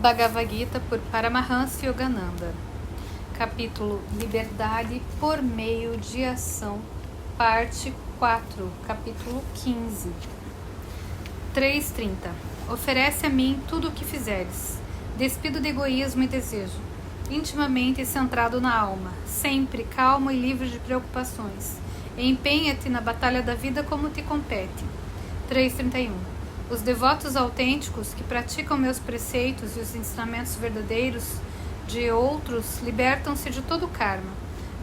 Bhagavad Gita por Paramahansa Yogananda. Capítulo Liberdade por meio de ação, parte 4, capítulo 15. 3.30. Oferece a mim tudo o que fizeres. Despido de egoísmo e desejo, intimamente centrado na alma, sempre calmo e livre de preocupações. Empenha-te na batalha da vida como te compete. 3.31. Os devotos autênticos que praticam meus preceitos e os ensinamentos verdadeiros de outros libertam-se de todo karma.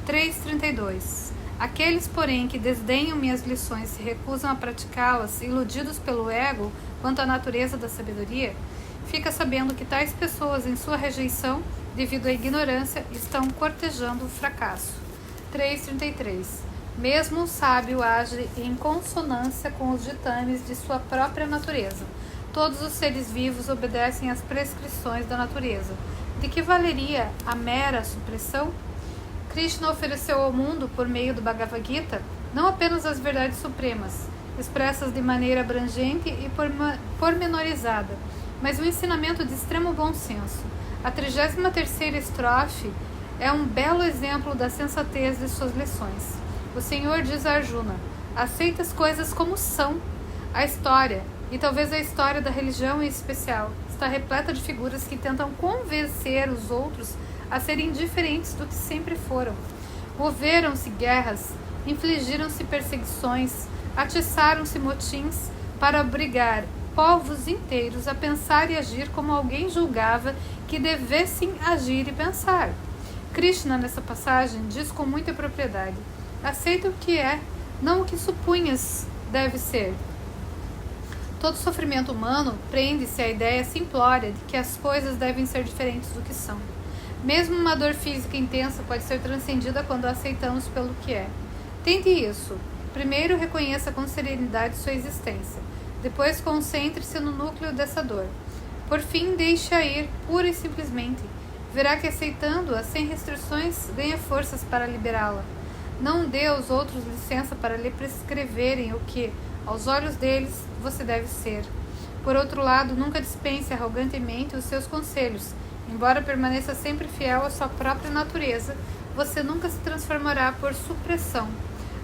3.32. Aqueles, porém, que desdenham minhas lições e se recusam a praticá-las, iludidos pelo ego quanto à natureza da sabedoria, fica sabendo que tais pessoas, em sua rejeição, devido à ignorância, estão cortejando o fracasso. 3.33. Mesmo o sábio age em consonância com os ditames de sua própria natureza. Todos os seres vivos obedecem às prescrições da natureza. De que valeria a mera supressão? Krishna ofereceu ao mundo, por meio do Bhagavad Gita, não apenas as verdades supremas, expressas de maneira abrangente e pormenorizada, mas um ensinamento de extremo bom senso. A 33ª estrofe é um belo exemplo da sensatez de suas lições. O Senhor diz a Arjuna: aceita as coisas como são. A história, e talvez a história da religião em especial, está repleta de figuras que tentam convencer os outros a serem diferentes do que sempre foram. Moveram-se guerras, infligiram-se perseguições, atiçaram-se motins para obrigar povos inteiros a pensar e agir como alguém julgava que devessem agir e pensar. Krishna, nessa passagem, diz com muita propriedade: aceita o que é, não o que supunhas deve ser. Todo sofrimento humano prende-se à ideia simplória de que as coisas devem ser diferentes do que são. Mesmo uma dor física intensa pode ser transcendida quando a aceitamos pelo que é. Tente isso. Primeiro, reconheça com serenidade sua existência. Depois, concentre-se no núcleo dessa dor. Por fim, deixe-a ir, pura e simplesmente. Verá que aceitando-a sem restrições, ganha forças para liberá-la. Não dê aos outros licença para lhe prescreverem o que, aos olhos deles, você deve ser. Por outro lado, nunca dispense arrogantemente os seus conselhos. Embora permaneça sempre fiel à sua própria natureza, você nunca se transformará por supressão.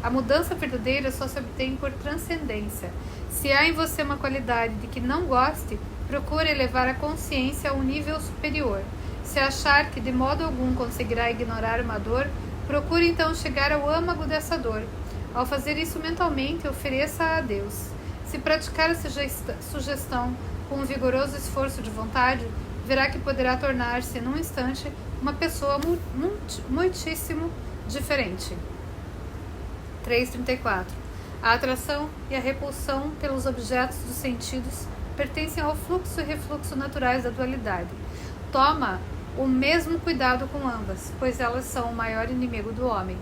A mudança verdadeira só se obtém por transcendência. Se há em você uma qualidade de que não goste, procure elevar a consciência a um nível superior. Se achar que de modo algum conseguirá ignorar uma dor, procure então chegar ao âmago dessa dor. Ao fazer isso mentalmente, ofereça-a a Deus. Se praticar a sugestão com um vigoroso esforço de vontade, verá que poderá tornar-se, num instante, uma pessoa muitíssimo diferente. 3.34. A atração e a repulsão pelos objetos dos sentidos pertencem ao fluxo e refluxo naturais da dualidade. Toma o mesmo cuidado com ambas, pois elas são o maior inimigo do homem.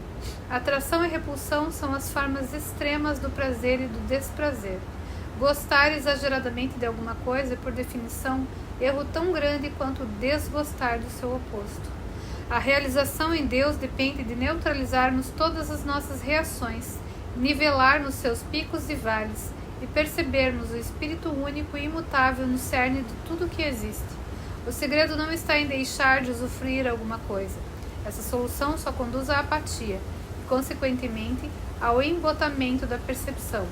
Atração e repulsão são as formas extremas do prazer e do desprazer. Gostar exageradamente de alguma coisa é, por definição, erro tão grande quanto desgostar do seu oposto. A realização em Deus depende de neutralizarmos todas as nossas reações, nivelarmos seus picos e vales e percebermos o Espírito único e imutável no cerne de tudo o que existe. O segredo não está em deixar de usufruir alguma coisa. Essa solução só conduz à apatia e, consequentemente, ao embotamento da percepção.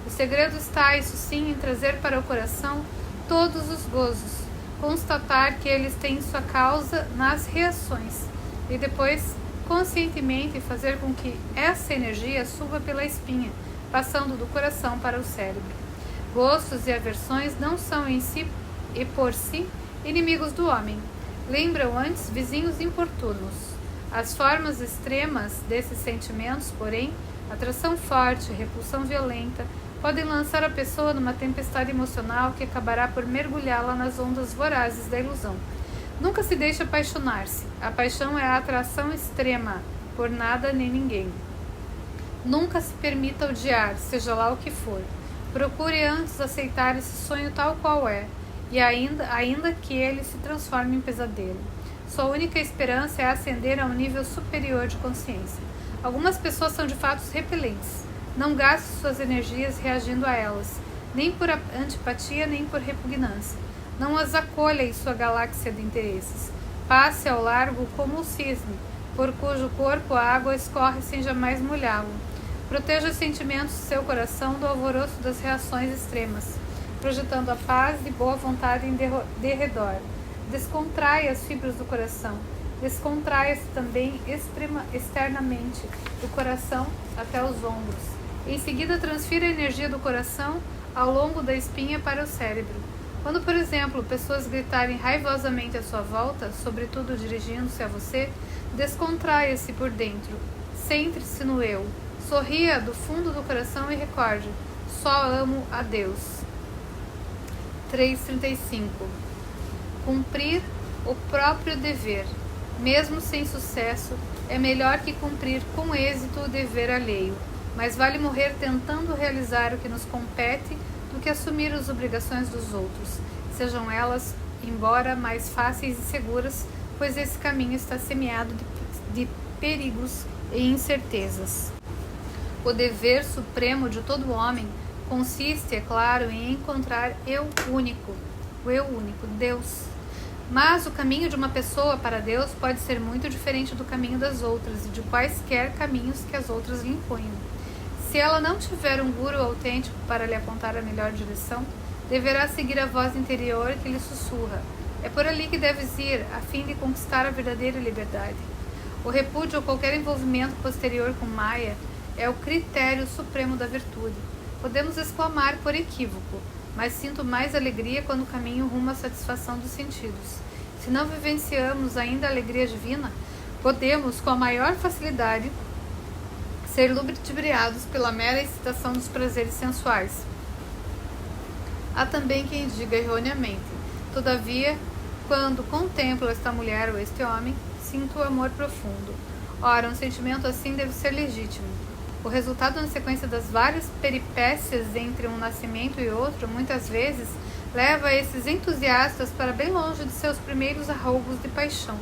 O segredo está, isso sim, em trazer para o coração todos os gozos, constatar que eles têm sua causa nas reações e depois, conscientemente, fazer com que essa energia suba pela espinha, passando do coração para o cérebro. Gostos e aversões não são em si e por si inimigos do homem. Lembram antes vizinhos importunos. As formas extremas desses sentimentos, porém, atração forte, repulsão violenta, podem lançar a pessoa numa tempestade emocional que acabará por mergulhá-la nas ondas vorazes da ilusão. Nunca se deixe apaixonar-se. A paixão é a atração extrema, por nada nem ninguém. Nunca se permita odiar, seja lá o que for. Procure antes aceitar esse sonho tal qual é, e ainda que ele se transforme em pesadelo. Sua única esperança é ascender a um nível superior de consciência. Algumas pessoas são de fato repelentes. Não gaste suas energias reagindo a elas, nem por antipatia nem por repugnância. Não as acolha em sua galáxia de interesses. Passe ao largo como o cisne, por cujo corpo a água escorre sem jamais molhá-lo. Proteja os sentimentos de seu coração do alvoroço das reações extremas, projetando a paz e boa vontade em derredor. Descontraia as fibras do coração. Descontraia-se também externamente, do coração até os ombros. Em seguida, transfira a energia do coração ao longo da espinha para o cérebro. Quando, por exemplo, pessoas gritarem raivosamente à sua volta, sobretudo dirigindo-se a você, descontraia-se por dentro. Centre-se no eu. Sorria do fundo do coração e recorde: só amo a Deus. 3:35. Cumprir o próprio dever, mesmo sem sucesso, é melhor que cumprir com êxito o dever alheio. Mas vale morrer tentando realizar o que nos compete do que assumir as obrigações dos outros, sejam elas, embora mais fáceis e seguras, pois esse caminho está semeado de perigos e incertezas. O dever supremo de todo homem consiste, é claro, em encontrar o eu único, Deus. Mas o caminho de uma pessoa para Deus pode ser muito diferente do caminho das outras e de quaisquer caminhos que as outras lhe imponham. Se ela não tiver um guru autêntico para lhe apontar a melhor direção, deverá seguir a voz interior que lhe sussurra: é por ali que deves ir, a fim de conquistar a verdadeira liberdade. O repúdio a qualquer envolvimento posterior com Maya é o critério supremo da virtude. Podemos exclamar por equívoco: mas sinto mais alegria quando caminho rumo à satisfação dos sentidos. Se não vivenciamos ainda a alegria divina, podemos, com a maior facilidade, ser ludibriados pela mera excitação dos prazeres sensuais. Há também quem diga erroneamente: todavia, quando contemplo esta mulher ou este homem, sinto amor profundo. Ora, um sentimento assim deve ser legítimo. O resultado na sequência das várias peripécias entre um nascimento e outro, muitas vezes, leva esses entusiastas para bem longe de seus primeiros arroubos de paixão.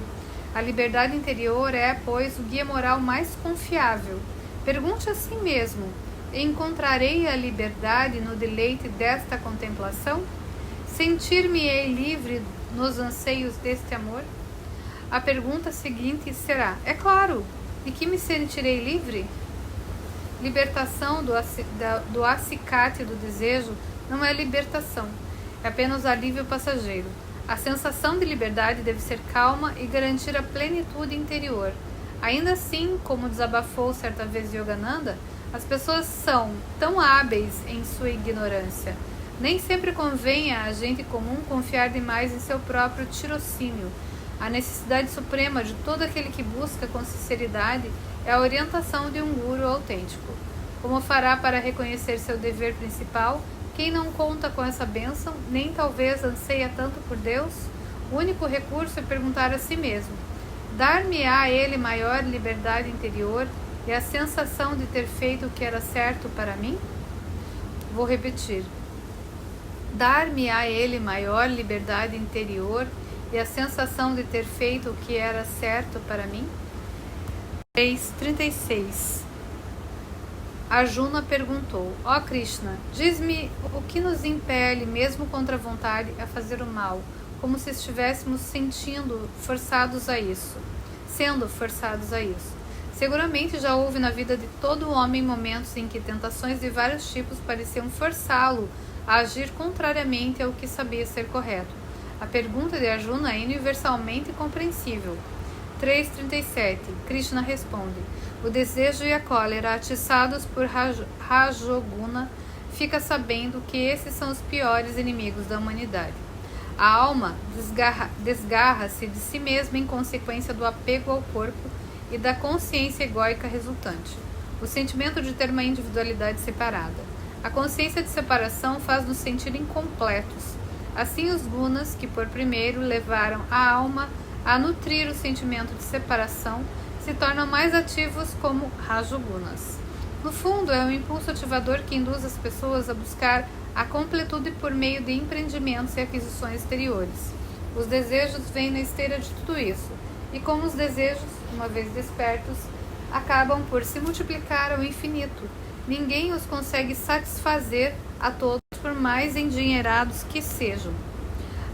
A liberdade interior é, pois, o guia moral mais confiável. Pergunte a si mesmo: encontrarei a liberdade no deleite desta contemplação? Sentir-me-ei livre nos anseios deste amor? A pergunta seguinte será: é claro, de que me sentirei livre? Libertação do acicate do desejo não é libertação, é apenas alívio passageiro. A sensação de liberdade deve ser calma e garantir a plenitude interior. Ainda assim, como desabafou certa vez Yogananda, as pessoas são tão hábeis em sua ignorância. Nem sempre convém a gente comum confiar demais em seu próprio tirocínio. A necessidade suprema de todo aquele que busca com sinceridade é a orientação de um guru autêntico. Como fará para reconhecer seu dever principal quem não conta com essa bênção, nem talvez anseia tanto por Deus? O único recurso é perguntar a si mesmo: dar-me-á ele maior liberdade interior e a sensação de ter feito o que era certo para mim? Vou repetir: dar-me-á ele maior liberdade interior e a sensação de ter feito o que era certo para mim? 3:36. Arjuna perguntou: ó Krishna, diz-me o que nos impele, mesmo contra a vontade, a fazer o mal, como se estivéssemos sendo forçados a isso. Seguramente já houve na vida de todo homem momentos em que tentações de vários tipos pareciam forçá-lo a agir contrariamente ao que sabia ser correto. A pergunta de Arjuna é universalmente compreensível. 3:37. Krishna responde: o desejo e a cólera, atiçados por Rajoguna, fica sabendo que esses são os piores inimigos da humanidade. A alma desgarra-se de si mesma em consequência do apego ao corpo e da consciência egóica resultante, o sentimento de ter uma individualidade separada. A consciência de separação faz-nos sentir incompletos. Assim, os gunas, que por primeiro levaram a alma a nutrir o sentimento de separação, se tornam mais ativos como rajogunas. No fundo, é um impulso ativador que induz as pessoas a buscar a completude por meio de empreendimentos e aquisições exteriores. Os desejos vêm na esteira de tudo isso, e como os desejos, uma vez despertos, acabam por se multiplicar ao infinito, ninguém os consegue satisfazer a todos, por mais endinheirados que sejam.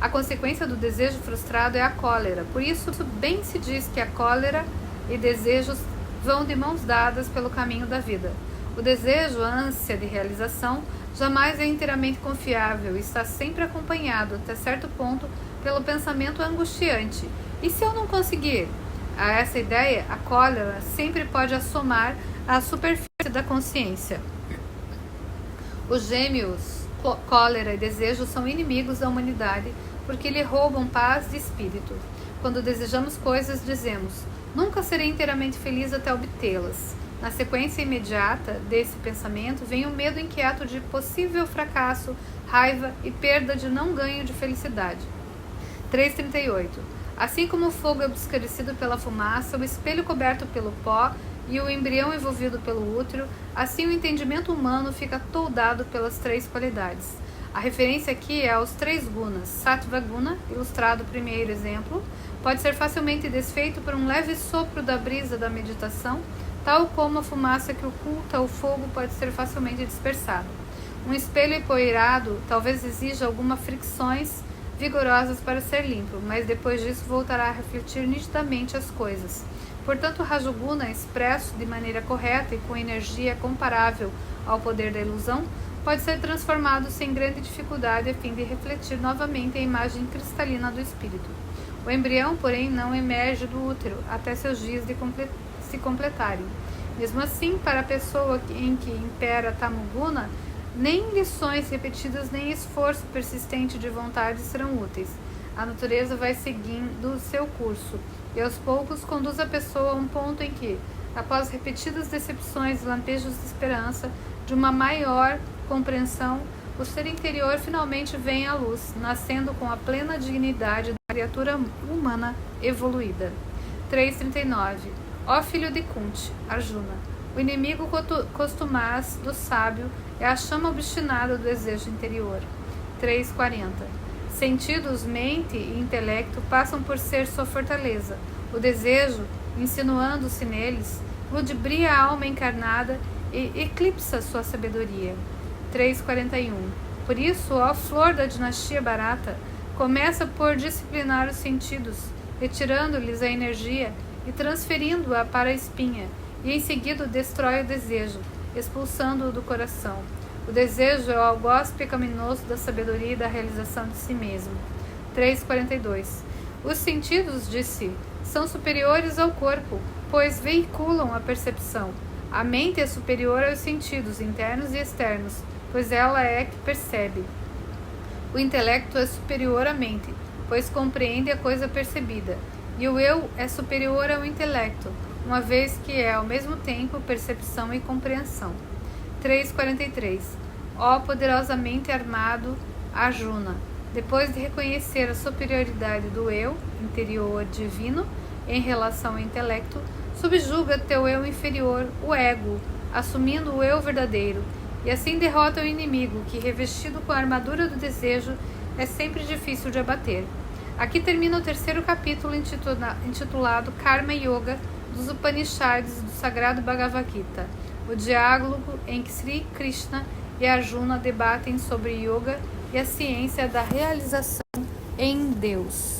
A consequência do desejo frustrado é a cólera. Por isso, bem se diz que a cólera e desejos vão de mãos dadas pelo caminho da vida. O desejo, a ânsia de realização, jamais é inteiramente confiável e está sempre acompanhado, até certo ponto, pelo pensamento angustiante. E se eu não conseguir? A essa ideia, a cólera sempre pode assomar à superfície da consciência. Os gêmeos, cólera e desejo, são inimigos da humanidade porque lhe roubam paz de espírito. Quando desejamos coisas, dizemos: nunca serei inteiramente feliz até obtê-las. Na sequência imediata desse pensamento vem o medo inquieto de possível fracasso, raiva e perda de não ganho de felicidade. 3,38. Assim como o fogo é obscurecido pela fumaça, o espelho coberto pelo pó e o embrião envolvido pelo útero, assim o entendimento humano fica toldado pelas três qualidades. A referência aqui é aos três gunas. Sattva guna, ilustrado primeiro exemplo, pode ser facilmente desfeito por um leve sopro da brisa da meditação, tal como a fumaça que oculta o fogo pode ser facilmente dispersada. Um espelho empoeirado talvez exija algumas fricções vigorosas para ser limpo, mas depois disso voltará a refletir nitidamente as coisas. Portanto, o Rajoguna, expresso de maneira correta e com energia comparável ao poder da ilusão, pode ser transformado sem grande dificuldade a fim de refletir novamente a imagem cristalina do espírito. O embrião, porém, não emerge do útero até seus dias se completarem. Mesmo assim, para a pessoa em que impera Tamoguna, nem lições repetidas nem esforço persistente de vontade serão úteis. A natureza vai seguindo o seu curso e aos poucos conduz a pessoa a um ponto em que, após repetidas decepções e lampejos de esperança, de uma maior compreensão, o ser interior finalmente vem à luz, nascendo com a plena dignidade da criatura humana evoluída. 3,39. Ó filho de Kunti, Arjuna, o inimigo costumaz do sábio é a chama obstinada do desejo interior. 3,40. Sentidos, mente e intelecto passam por ser sua fortaleza. O desejo, insinuando-se neles, ludibria a alma encarnada e eclipsa sua sabedoria. 3,41. Por isso, ó flor da dinastia Bharata, começa por disciplinar os sentidos, retirando-lhes a energia e transferindo-a para a espinha, e em seguida destrói o desejo, expulsando-o do coração. O desejo é o algoz pecaminoso da sabedoria e da realização de si mesmo. 3,42. Os sentidos de si são superiores ao corpo, pois veiculam a percepção. A mente é superior aos sentidos internos e externos, pois ela é que percebe. O intelecto é superior à mente, pois compreende a coisa percebida. E o eu é superior ao intelecto, uma vez que é ao mesmo tempo percepção e compreensão. 3,43. Ó poderosamente armado Arjuna, depois de reconhecer a superioridade do eu interior divino em relação ao intelecto, subjuga teu eu inferior, o ego, assumindo o eu verdadeiro, e assim derrota o inimigo que, revestido com a armadura do desejo, é sempre difícil de abater. Aqui termina o terceiro capítulo intitulado Karma Yoga dos Upanishads do Sagrado Bhagavad Gita, o diálogo em que Sri Krishna e Arjuna debatem sobre yoga e a ciência da realização em Deus.